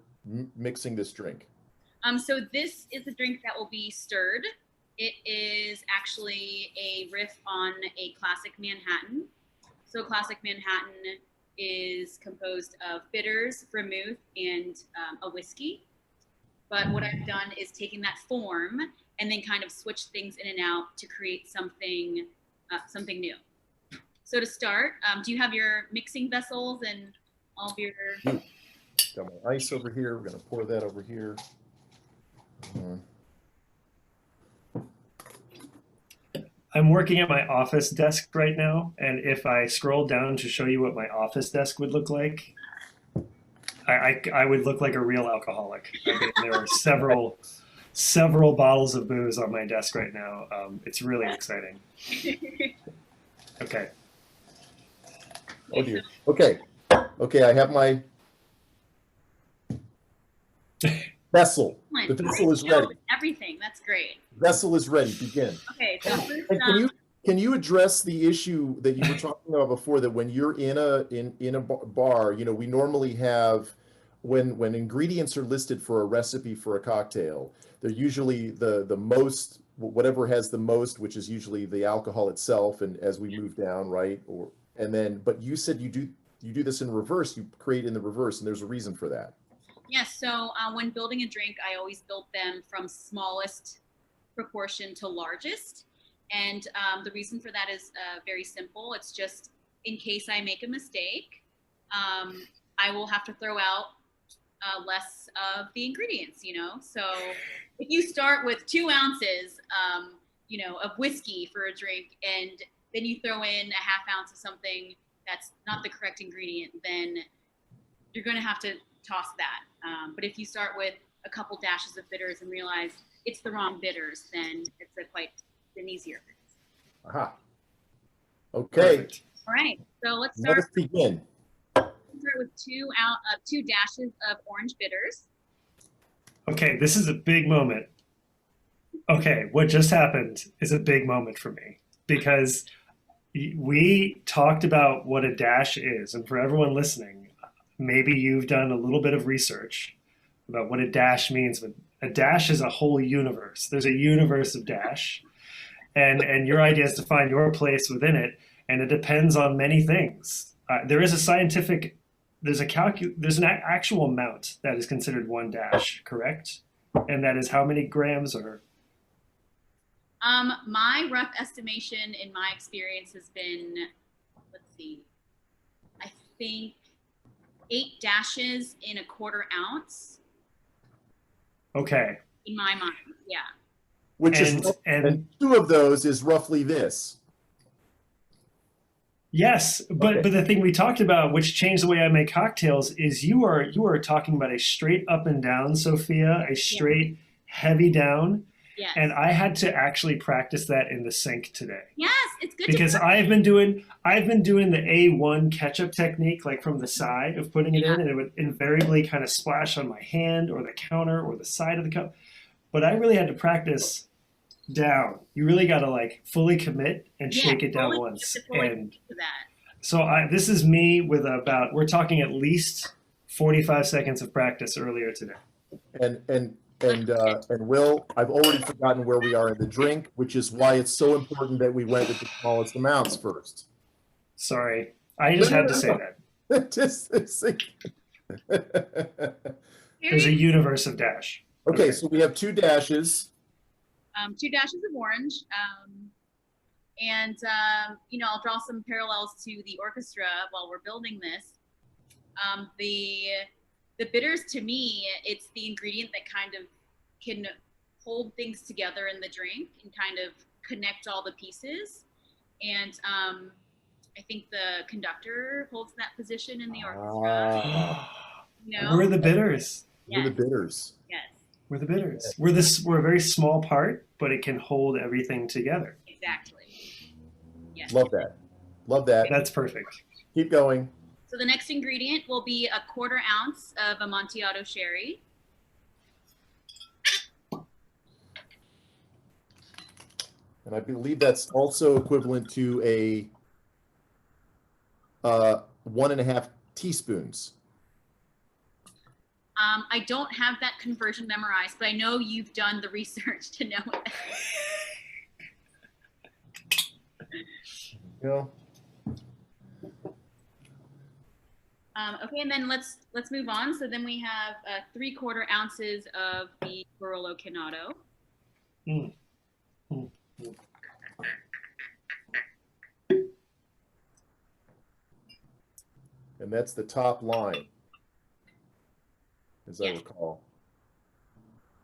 Speaker 1: mixing this drink?
Speaker 3: So this is a drink that will be stirred. It is actually a riff on a classic Manhattan. So classic Manhattan is composed of bitters, vermouth, and a whiskey. But what I've done is taken that form and then kind of switched things in and out to create something new. So to start, do you have your mixing vessels and all of your...
Speaker 1: Got my ice over here. We're going to pour that over here.
Speaker 2: I'm working at my office desk right now, and if I scroll down to show you what my office desk would look like, I would look like a real alcoholic. I mean, there are several bottles of booze on my desk right now. It's really exciting. Okay.
Speaker 1: Oh dear. Okay. Okay, I have my vessel. The vessel is ready.
Speaker 3: Everything. That's great.
Speaker 1: Vessel is ready. Begin.
Speaker 3: Okay. So first,
Speaker 1: can you address the issue that you were talking about before, that when you're in a bar, you know, we normally have when ingredients are listed for a recipe for a cocktail, they're usually the most, whatever has the most, which is usually the alcohol itself, and as we move down, right? But you said you do this in reverse, you create in the reverse, and there's a reason for that.
Speaker 3: Yes, so when building a drink, I always build them from smallest proportion to largest. And the reason for that is very simple. It's just in case I make a mistake, I will have to throw out less of the ingredients, you know? So if you start with 2 ounces, you know, of whiskey for a drink, and then you throw in a half ounce of something that's not the correct ingredient, then you're going to have to toss that. But if you start with a couple dashes of bitters and realize it's the wrong bitters, then it's an easier fix.
Speaker 1: Aha. Okay.
Speaker 2: Perfect.
Speaker 3: All right, so let's
Speaker 1: Let us
Speaker 3: start.
Speaker 1: begin.
Speaker 3: Start with 2 dashes of orange bitters.
Speaker 2: Okay, this is a big moment. Okay, what just happened is a big moment for me because we talked about what a dash is. And for everyone listening, maybe you've done a little bit of research about what a dash means. But a dash is a whole universe. There's a universe of dash. And your idea is to find your place within it. And it depends on many things. There is a scientific, there's an actual amount that is considered 1 dash, correct? And that is how many grams or?
Speaker 3: My rough estimation in my experience has been, let's see, I think 8 dashes in a 1/4 ounce.
Speaker 2: Okay.
Speaker 3: In my mind, yeah.
Speaker 1: Which and 2 of those is roughly this.
Speaker 2: Yes, but
Speaker 1: Okay.
Speaker 2: but the thing we talked about, which changed the way I make cocktails, is you are talking about a straight up and down, Sophia, a straight heavy down,
Speaker 3: Yes.
Speaker 2: and I had to actually practice that in the sink today
Speaker 3: Yes, it's good
Speaker 2: because I've been doing the A1 ketchup technique, like from the side of putting it in, and it would invariably kind of splash on my hand or the counter or the side of the cup. But I really had to practice down. You really got to like fully commit and shake it down once. And
Speaker 3: to that.
Speaker 2: so this is me with we're talking at least 45 seconds of practice earlier today.
Speaker 1: And Will, I've already forgotten where we are in the drink, which is why it's so important that we went with the smallest amounts first.
Speaker 2: Sorry, I just had to say that. There's a universe of dash.
Speaker 1: Okay, so we have 2 dashes.
Speaker 3: 2 dashes of orange. And, you know, I'll draw some parallels to the orchestra while we're building this. The bitters, to me, it's the ingredient that kind of can hold things together in the drink and kind of connect all the pieces. And I think the conductor holds that position in the orchestra. You know?
Speaker 2: We're the bitters.
Speaker 3: Yes.
Speaker 1: We're the bitters.
Speaker 3: Yes.
Speaker 2: We're the bitters. We're a very small part, but it can hold everything together.
Speaker 3: Exactly. Yes.
Speaker 1: Love that. Love that.
Speaker 2: That's perfect.
Speaker 1: Keep going.
Speaker 3: So the next ingredient will be a 1/4 ounce of Amontillado sherry.
Speaker 1: And I believe that's also equivalent to a 1.5 teaspoons.
Speaker 3: I don't have that conversion memorized, but I know you've done the research to know it.
Speaker 1: You know?
Speaker 3: Okay, and then let's move on. So then we have 3/4 ounces of the Barolo Canato.
Speaker 2: Mm. Mm.
Speaker 1: And that's the top line, as I
Speaker 3: Yes.
Speaker 1: recall.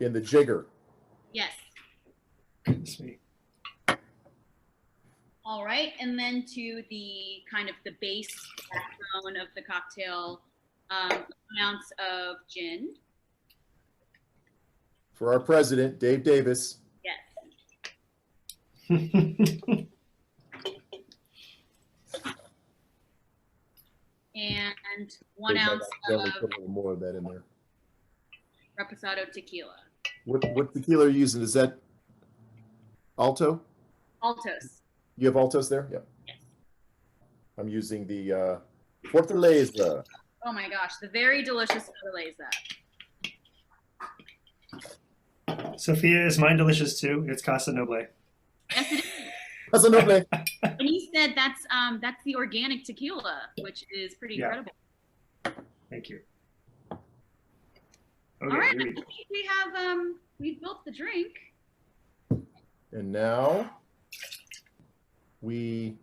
Speaker 1: In the jigger.
Speaker 3: Yes.
Speaker 2: Goodness me.
Speaker 3: All right, and then to the kind of the base backbone of the cocktail, 1 ounce of gin.
Speaker 1: For our president, Dave Davis.
Speaker 3: Yes. And 1
Speaker 1: Dave might
Speaker 3: ounce
Speaker 1: accidentally
Speaker 3: of
Speaker 1: put a little more of that in there.
Speaker 3: Reposado tequila.
Speaker 1: What tequila are you using? Is that Alto?
Speaker 3: Altos.
Speaker 1: You have Altos there? Yeah.
Speaker 3: Yes.
Speaker 1: I'm using the Fortaleza.
Speaker 3: Oh my gosh, the very delicious Estrellita.
Speaker 2: Sophia, is mine delicious too? It's Casa Noble.
Speaker 3: Yes, it is.
Speaker 1: That's a noble.
Speaker 3: And you said that's the organic tequila, which is pretty incredible.
Speaker 2: Thank you. Okay,
Speaker 3: All right,
Speaker 2: here we
Speaker 3: I
Speaker 2: go.
Speaker 3: think we have we've built the drink.
Speaker 1: And now now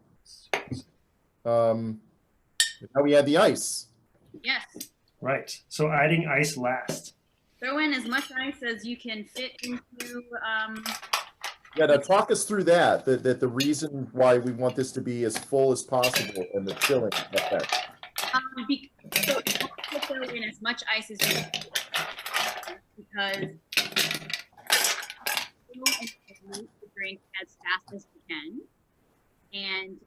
Speaker 1: we add the ice.
Speaker 3: Yes.
Speaker 2: Right. So adding ice last.
Speaker 3: Throw in as much ice as you can fit into.
Speaker 1: Yeah, now talk us through that the reason why we want this to be as full as possible and the chilling effect.
Speaker 3: So you have to throw in as much ice as you can because you dilute the drink as fast as you can and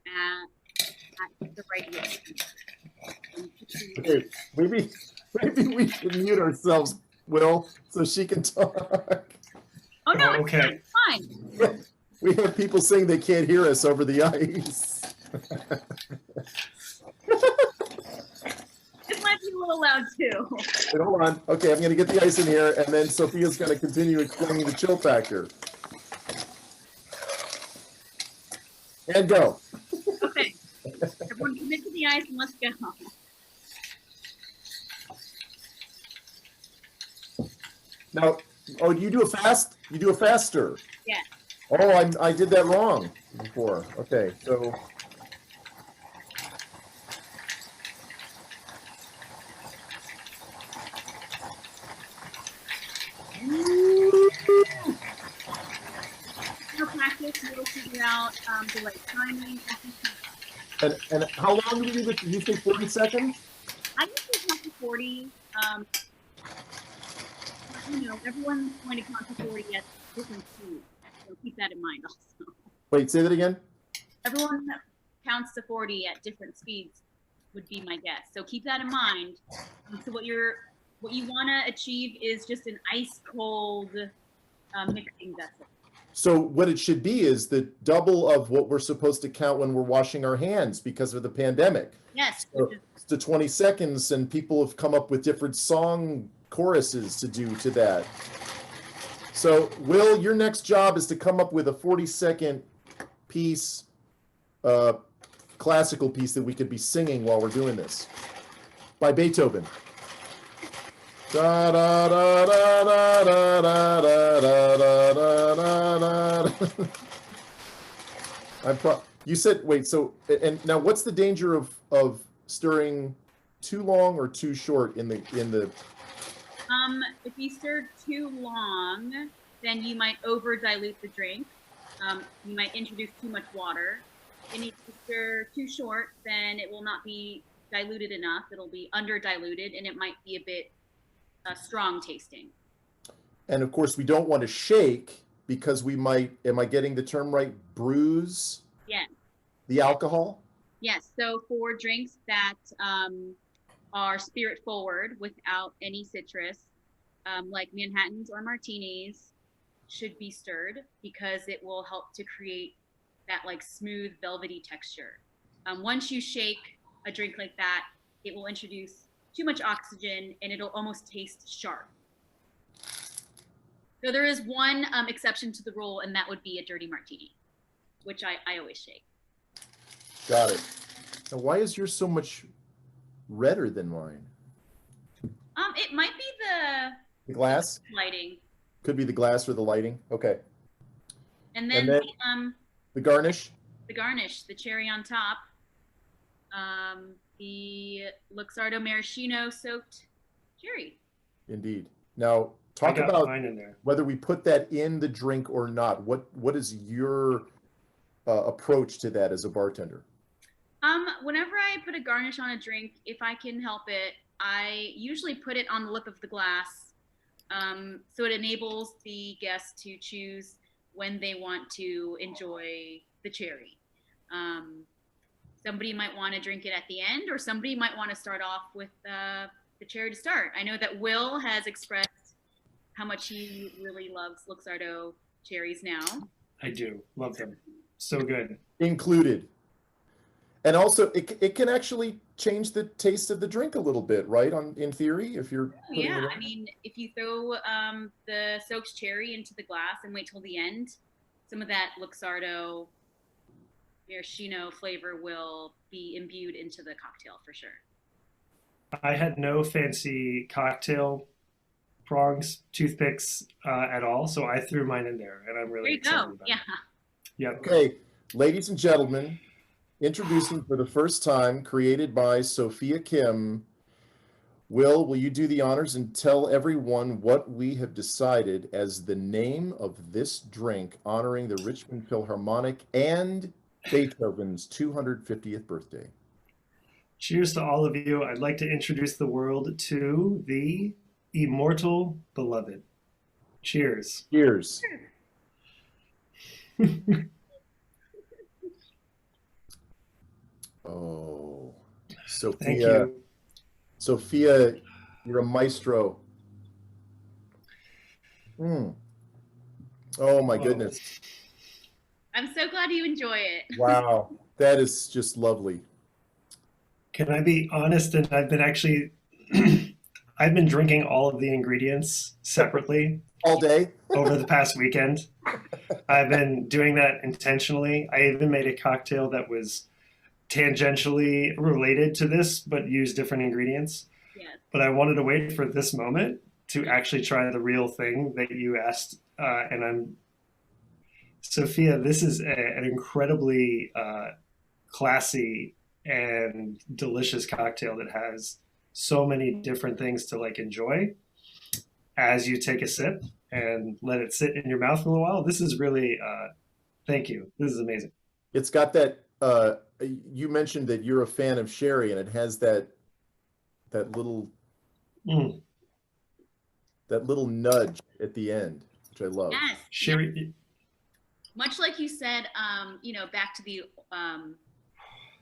Speaker 3: at the right rate.
Speaker 1: Okay, maybe we should mute ourselves, Will, so she can talk.
Speaker 3: Oh no,
Speaker 2: Oh, okay.
Speaker 3: it's fine.
Speaker 1: We have people saying they can't hear us over the ice.
Speaker 3: This might be a little loud too.
Speaker 1: Wait, hold on. Okay, I'm going to get the ice in here, and then Sophia's going to continue explaining the chill factor. And go.
Speaker 3: Okay. Everyone commit to the ice and let's go.
Speaker 1: Now, oh, you do a fast? You do a fast stir?
Speaker 3: Yes.
Speaker 1: Oh, I did that wrong before. Okay, so.
Speaker 3: Practice, you'll figure out the right timing.
Speaker 1: And how long do we do this? Did you say 40 seconds?
Speaker 3: I usually count to 40. You know, everyone's going to count to 40 at different speeds, so keep that in mind also.
Speaker 1: Wait, say that again?
Speaker 3: Everyone counts to 40 at different speeds would be my guess. So keep that in mind. So what you want to achieve is just an ice cold mixing vessel.
Speaker 1: So what it should be is the double of what we're supposed to count when we're washing our hands because of the pandemic.
Speaker 3: Yes.
Speaker 1: So it's to 20 seconds, and people have come up with different song choruses to do to that. So, Will, your next job is to come up with a 40-second piece, classical piece that we could be singing while we're doing this, by Beethoven. Da da da da da da da da da da da. You said wait. So and now, what's the danger of stirring too long or too short in the?
Speaker 3: If you stir too long, then you might over dilute the drink. You might introduce too much water. And if you stir too short, then it will not be diluted enough. It'll be under diluted, and it might be a bit strong tasting.
Speaker 1: And of course, we don't want to shake because we might. Am I getting the term right? Bruise.
Speaker 3: Yes.
Speaker 1: The alcohol.
Speaker 3: Yes. So for drinks that are spirit forward without any citrus, like Manhattans or Martinis, should be stirred because it will help to create that like smooth velvety texture. Once you shake a drink like that, it will introduce too much oxygen and it'll almost taste sharp. So there is one exception to the rule, and that would be a dirty martini, which I always shake.
Speaker 1: Got it. Now, why is yours so much redder than mine?
Speaker 3: It might be
Speaker 1: The glass?
Speaker 3: lighting.
Speaker 1: Could be the glass or the lighting. Okay.
Speaker 3: And then,
Speaker 1: the garnish?
Speaker 3: The garnish, the cherry on top. The Luxardo maraschino soaked cherry.
Speaker 1: Indeed. Now, talk about whether we put that in the drink or not. What is your approach to that as a bartender?
Speaker 3: Whenever I put a garnish on a drink, if I can help it, I usually put it on the lip of the glass. So it enables the guest to choose when they want to enjoy the cherry. Somebody might want to drink it at the end, or somebody might want to start off with the cherry to start. I know that Will has expressed how much he really loves Luxardo cherries now.
Speaker 2: I do. Love them. So good.
Speaker 1: Included. And also, it can actually change the taste of the drink a little bit, right? In theory, if you're putting
Speaker 3: Yeah,
Speaker 1: it in.
Speaker 3: I mean, if you throw the soaked cherry into the glass and wait till the end, some of that Luxardo maraschino flavor will be imbued into the cocktail for sure.
Speaker 2: I had no fancy cocktail prongs, toothpicks at all, so I threw mine in there, and I'm
Speaker 3: There
Speaker 2: really
Speaker 3: you
Speaker 2: excited
Speaker 3: go.
Speaker 2: about
Speaker 3: Yeah.
Speaker 2: it. Yep.
Speaker 1: Okay, ladies and gentlemen, introducing for the first time, created by Sophia Kim. Will you do the honors and tell everyone what we have decided as the name of this drink honoring the Richmond Philharmonic and Beethoven's 250th birthday?
Speaker 2: Cheers to all of you. I'd like to introduce the world to the immortal beloved. Cheers.
Speaker 1: Cheers. Oh,
Speaker 2: Thank
Speaker 1: Sophia.
Speaker 2: you.
Speaker 1: Sophia, you're a maestro. Mm. Oh my goodness.
Speaker 3: I'm so glad you enjoy it.
Speaker 1: Wow. That is just lovely.
Speaker 2: Can I be honest? And I've been actually, I've been drinking all of the ingredients separately
Speaker 1: All day?
Speaker 2: over the past weekend. I've been doing that intentionally. I even made a cocktail that was tangentially related to this, but used different ingredients.
Speaker 3: Yes.
Speaker 2: But I wanted to wait for this moment to actually try the real thing that you asked. And I'm, Sophia, this is an incredibly classy and delicious cocktail that has so many different things to like enjoy as you take a sip and let it sit in your mouth for a little while. This is really, thank you. This is amazing.
Speaker 1: It's got that, you mentioned that you're a fan of sherry, and it has that little that little nudge at the end, which I love.
Speaker 3: Yes.
Speaker 2: Sherry.
Speaker 3: Much like you said, back to the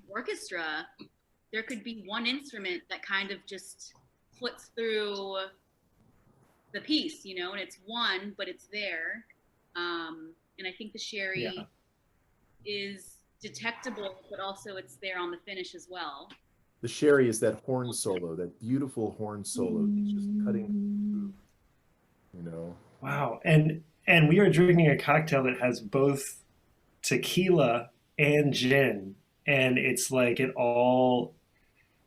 Speaker 3: orchestra, there could be one instrument that kind of just flits through the piece, and it's one, but it's there. And I think the sherry is detectable, but also it's there on the finish as well.
Speaker 1: The sherry is that horn solo, that beautiful horn solo that's just cutting through,
Speaker 2: Wow. And we are drinking a cocktail that has both tequila and gin. And it's like it all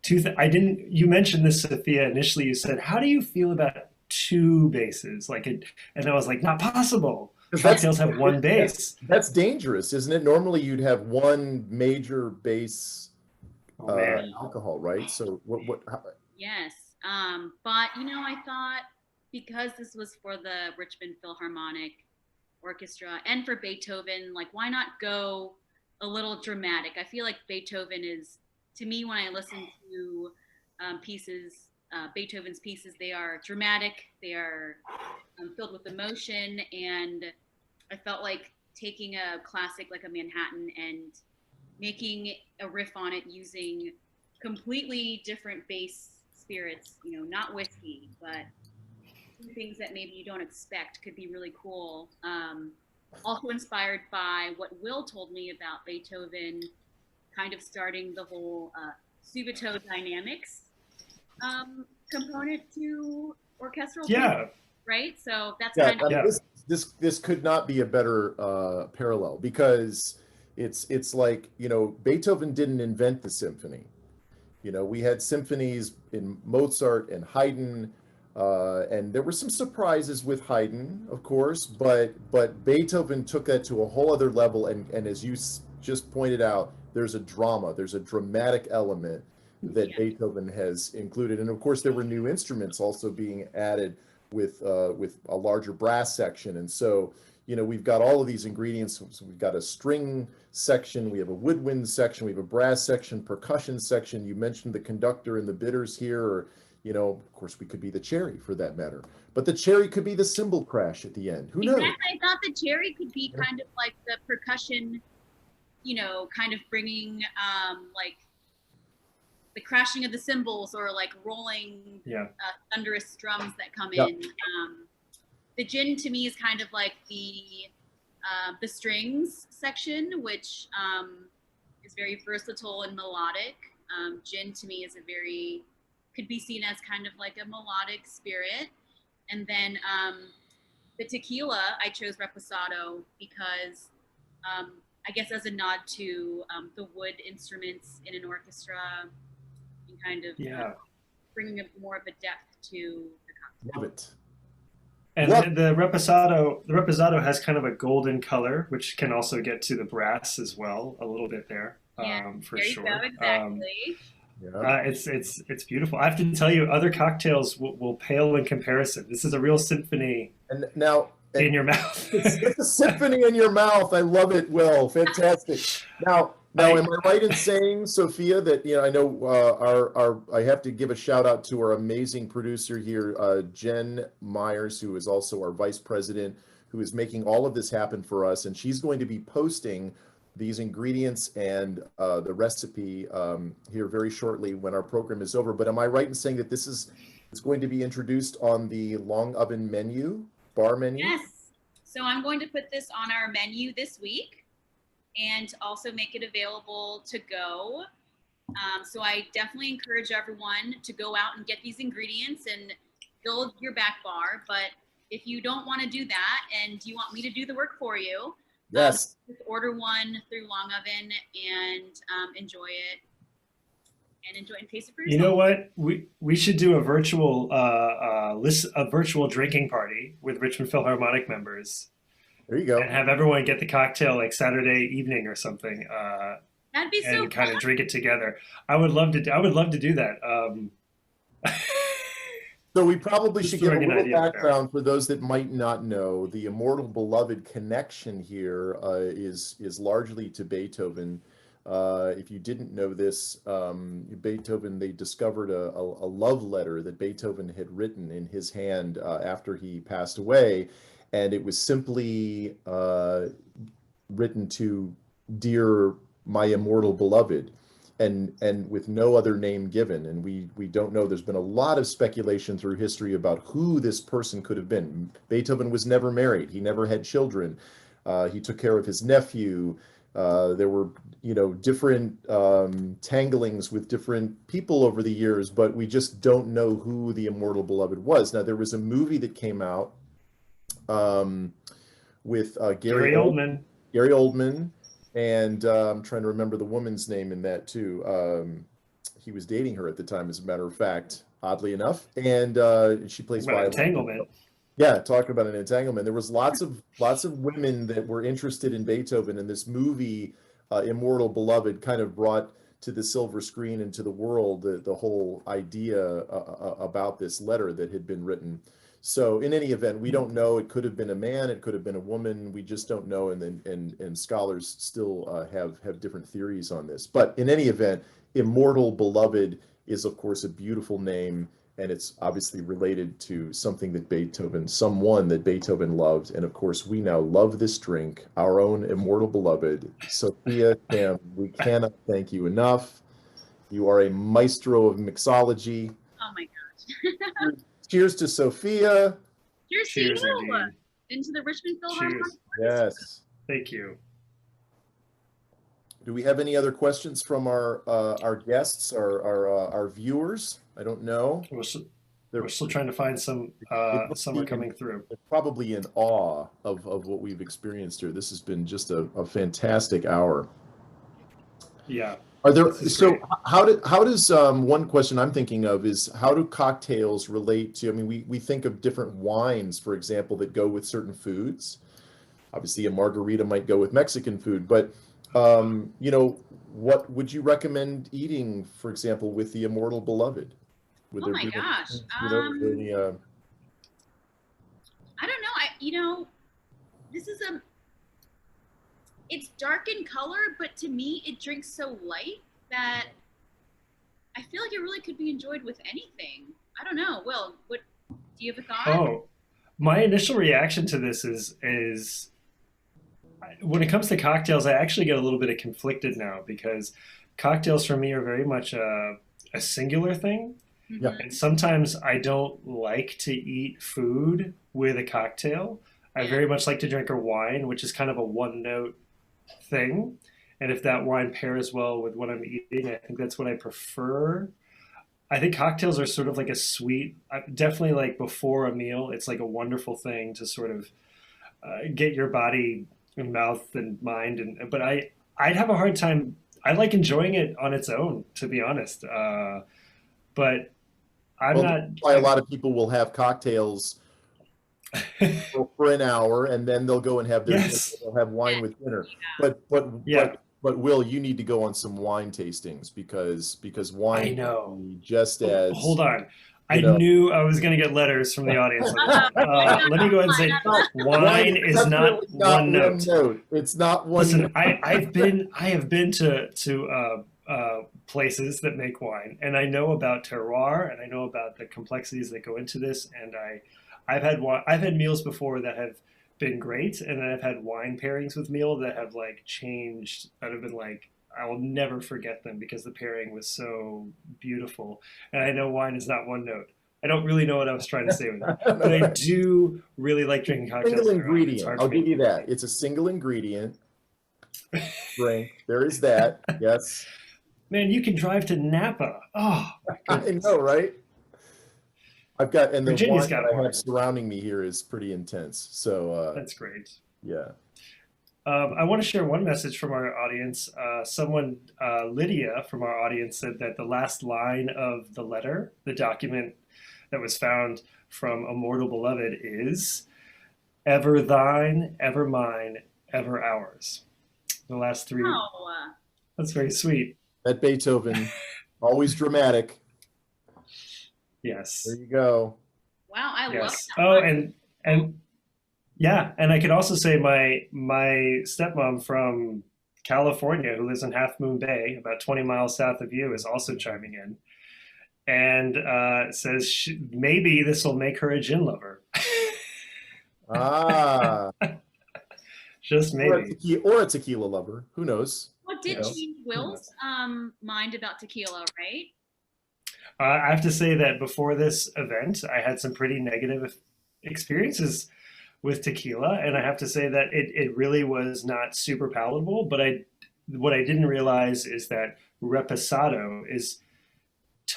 Speaker 2: you mentioned this, Sophia, initially you said, how do you feel about two bases? And I was like, not possible. Cocktails have one base.
Speaker 1: That's dangerous, isn't it? Normally you'd have one major base alcohol, right? So
Speaker 3: Yes. But I thought because this was for the Richmond Philharmonic Orchestra and for Beethoven, like why not go a little dramatic? I feel like Beethoven is, to me, when I listen to Beethoven's pieces, they are dramatic, they are filled with emotion, and I felt like taking a classic like a Manhattan and making a riff on it using completely different base spirits, not whiskey, but things that maybe you don't expect could be really cool. Also inspired by what Will told me about Beethoven kind of starting the whole subito dynamics component to orchestral music, right? So that's kind of
Speaker 1: this could not be a better parallel, because it's like, Beethoven didn't invent the symphony. We had symphonies in Mozart and Haydn, and there were some surprises with Haydn, of course, but Beethoven took that to a whole other level, and as you just pointed out, there's a dramatic element that Beethoven has included. And of course there were new instruments also being added with a larger brass section. And so, we've got all of these ingredients. So we've got a string section, we have a woodwind section, we have a brass section, percussion section. You mentioned the conductor and the bitters here, or, of course we could be the cherry for that matter, but the cherry could be the cymbal crash at the end. Who knows?
Speaker 3: Exactly. I thought the cherry could be kind of like the percussion, kind of bringing like the crashing of the cymbals, or like rolling thunderous drums that come in. The gin to me is kind of like the strings section, which is very versatile and melodic. Gin to me is could be seen as kind of like a melodic spirit. And then the tequila, I chose Reposado because I guess as a nod to the wood instruments in an orchestra and kind of bringing more of a depth to the cocktail.
Speaker 1: Love it.
Speaker 2: And the Reposado has kind of a golden color, which can also get to the brass as well, a little bit there, for
Speaker 3: there you
Speaker 2: sure.
Speaker 3: go, exactly.
Speaker 2: It's beautiful. I have to tell you, other cocktails will pale in comparison. This is a real symphony.
Speaker 1: And now
Speaker 2: in your mouth.
Speaker 1: It's a symphony in your mouth. I love it, Will. Fantastic. Now, am I right in saying, Sophia, that I know I have to give a shout out to our amazing producer here, Jen Myers, who is also our vice president, who is making all of this happen for us, and she's going to be posting these ingredients and the recipe here very shortly when our program is over. But am I right in saying that it's going to be introduced on the Longoven menu? Bar menu?
Speaker 3: Yes. So I'm going to put this on our menu this week and also make it available to go. So I definitely encourage everyone to go out and get these ingredients and build your back bar. But if you don't want to do that and you want me to do the work for you,
Speaker 1: yes,
Speaker 3: just order one through Longoven and enjoy it. And taste it for yourself.
Speaker 2: You know what? We should do a virtual virtual drinking party with Richmond Philharmonic members.
Speaker 1: There you go.
Speaker 2: And have everyone get the cocktail like Saturday evening or something.
Speaker 3: That'd be so
Speaker 2: and kind
Speaker 3: fun.
Speaker 2: of drink it together. I would love to do that.
Speaker 1: So we probably should give a little background
Speaker 2: there.
Speaker 1: for those that might not know. The Immortal Beloved connection here is largely to Beethoven. If you didn't know this, Beethoven, they discovered a love letter that Beethoven had written in his hand after he passed away. And it was simply written to "Dear my immortal beloved," and with no other name given. And we don't know. There's been a lot of speculation through history about who this person could have been. Beethoven was never married. He never had children. He took care of his nephew. There were, different tanglings with different people over the years, but we just don't know who the Immortal Beloved was. Now, there was a movie that came out with Gary Oldman. Gary Oldman, and I'm trying to remember the woman's name in that too. He was dating her at the time, as a matter of fact, oddly enough, and she plays violin.
Speaker 2: Entanglement.
Speaker 1: Yeah, talking about an entanglement. There was lots of women that were interested in Beethoven, and this movie, Immortal Beloved, kind of brought to the silver screen and to the world the whole idea about this letter that had been written. So in any event, we don't know. It could have been a man, it could have been a woman. We just don't know, and scholars still have different theories on this. But in any event, Immortal Beloved is, of course, a beautiful name. And it's obviously related to someone that Beethoven loved. And of course, we now love this drink, our own Immortal Beloved. Sophia Kim, we cannot thank you enough. You are a maestro of mixology.
Speaker 3: Oh my gosh.
Speaker 1: Cheers to Sophia.
Speaker 3: Cheers to you. Into the Richmond Philharmonic.
Speaker 1: Yes.
Speaker 2: Thank you.
Speaker 1: Do we have any other questions from our guests, our viewers? I don't know.
Speaker 2: We're still trying to find some are coming through.
Speaker 1: They're probably in awe of what we've experienced here. This has been just a fantastic hour.
Speaker 2: Yeah.
Speaker 1: Are there how does one question I'm thinking of is, how do cocktails relate to, I mean, we think of different wines, for example, that go with certain foods. Obviously a margarita might go with Mexican food, but what would you recommend eating, for example, with the Immortal Beloved?
Speaker 3: Oh my gosh. I don't know. This is it's dark in color, but to me, it drinks so light that I feel like it really could be enjoyed with anything. I don't know. Will, do you have a thought?
Speaker 2: Oh, my initial reaction to this is when it comes to cocktails, I actually get a little bit conflicted now, because cocktails for me are very much a singular thing.
Speaker 1: Yeah.
Speaker 2: And sometimes I don't like to eat food with a cocktail. I very much like to drink a wine, which is kind of a one-note thing. and if that wine pairs well with what I'm eating, I think that's what I prefer. I think cocktails are sort of like a sweet, definitely like before a meal. It's like a wonderful thing to sort of get your body and mouth and mind. But I'd have a hard time. I like enjoying it on its own, to be honest. But I'm
Speaker 1: Well,
Speaker 2: not.
Speaker 1: that's why a lot of people will have cocktails for an hour, and then they'll go and have their dinner.
Speaker 2: Yes.
Speaker 1: They'll have wine with dinner.
Speaker 2: Yeah.
Speaker 1: But Will, you need to go on some wine tastings because wine
Speaker 2: I know.
Speaker 1: can be just as
Speaker 2: Hold on. I
Speaker 1: you know.
Speaker 2: knew I was going to get letters from the audience. Let me go ahead and say, wine is not one note.
Speaker 1: It's not one
Speaker 2: Listen,
Speaker 1: note.
Speaker 2: I have been to places that make wine, and I know about terroir, and I know about the complexities that go into this. And I've had meals before that have been great, and then I've had wine pairings with meal that have like changed. That have been like, I will never forget them because the pairing was so beautiful. And I know wine is not one note. I don't really know what I was trying to say with that, but I do really like drinking cocktails.
Speaker 1: Single ingredient. I'll give you that. It's a single ingredient drink. There is that. Yes.
Speaker 2: Man, you can drive to Napa. Oh, my goodness.
Speaker 1: I know, right? I've got, and the
Speaker 2: Virginia's
Speaker 1: wine
Speaker 2: got
Speaker 1: that I
Speaker 2: wine.
Speaker 1: have surrounding me here is pretty intense. So
Speaker 2: That's great.
Speaker 1: yeah.
Speaker 2: I want to share one message from our audience. Lydia from our audience said that the last line of the letter, the document that was found from Immortal Beloved is, ever thine, ever mine, ever ours. The last three.
Speaker 3: Oh,
Speaker 2: That's very sweet.
Speaker 1: That Beethoven, always dramatic.
Speaker 2: Yes.
Speaker 1: There you go.
Speaker 3: wow, I love
Speaker 2: Yes.
Speaker 3: that.
Speaker 2: Oh, and yeah, and I could also say my stepmom from California, who lives in Half Moon Bay, about 20 miles south of you, is also chiming in, and says maybe this will make her a gin lover.
Speaker 1: Ah.
Speaker 2: Just maybe.
Speaker 1: Or a tequila lover. Who knows?
Speaker 3: What did
Speaker 1: You know.
Speaker 3: change Will's mind about tequila, right?
Speaker 2: I have to say that before this event, I had some pretty negative experiences with tequila, and I have to say that it really was not super palatable. But what I didn't realize is that reposado is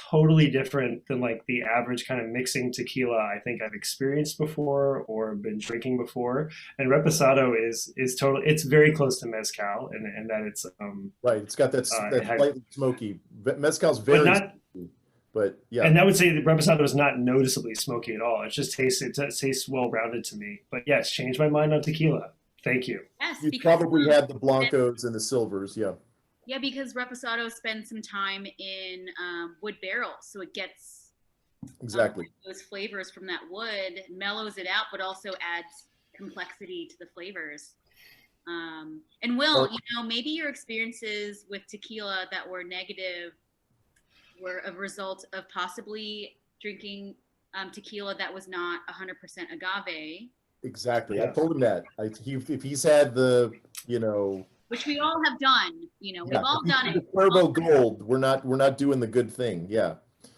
Speaker 2: totally different than like the average kind of mixing tequila I think I've experienced before or been drinking before. And reposado is totally, it's very close to mezcal, and that it's
Speaker 1: Right. It's got that slightly smoky. Mezcal's
Speaker 2: but
Speaker 1: very
Speaker 2: not.
Speaker 1: smoky, but yeah.
Speaker 2: And I would say the reposado is not noticeably smoky at all. It tastes well rounded to me. But yeah, it's changed my mind on tequila. Thank you.
Speaker 3: Yes,
Speaker 1: You
Speaker 3: because
Speaker 1: probably had the blancos and the silvers, yeah.
Speaker 3: yeah, because reposado spends some time in wood barrels, so it gets
Speaker 1: Exactly.
Speaker 3: those flavors from that wood, mellows it out, but also adds complexity to the flavors. And Will, you know, maybe your experiences with tequila that were negative were a result of possibly drinking tequila that was not 100% agave.
Speaker 1: Exactly.
Speaker 2: Yeah.
Speaker 1: I told him that. If he's had the, you know,
Speaker 3: Which we all have done, you know, we've all
Speaker 1: if he's
Speaker 3: done
Speaker 1: had
Speaker 3: it.
Speaker 1: the Turbo Gold. We're not doing the good thing. Yeah.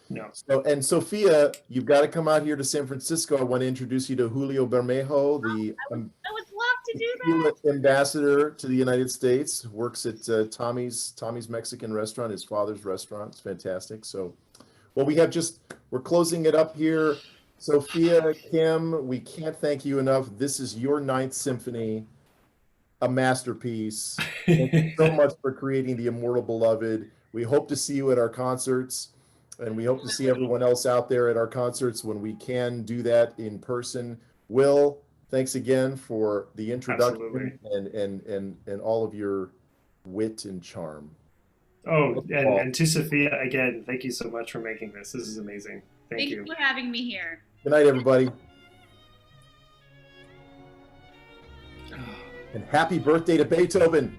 Speaker 2: No.
Speaker 1: So, and Sophia, you've got to come out here to San Francisco. I want to introduce you to Julio Bermejo, the
Speaker 3: I would love to do that.
Speaker 1: tequila ambassador to the United States. Works at Tommy's Mexican restaurant, his father's restaurant. It's fantastic. So, well, we're closing it up here. Sophia Kim, we can't thank you enough. This is your Ninth Symphony, a masterpiece. Thank you so much for creating the Immortal Beloved. We hope to see you at our concerts, and we hope to see everyone else out there at our concerts when we can do that in person. Will, thanks again for the introduction and all of your wit and charm.
Speaker 2: Oh, and to Sophia, again, thank you so much for making this. This is amazing. Thank you.
Speaker 3: Thank you for having me here.
Speaker 1: Good night, everybody. And happy birthday to Beethoven.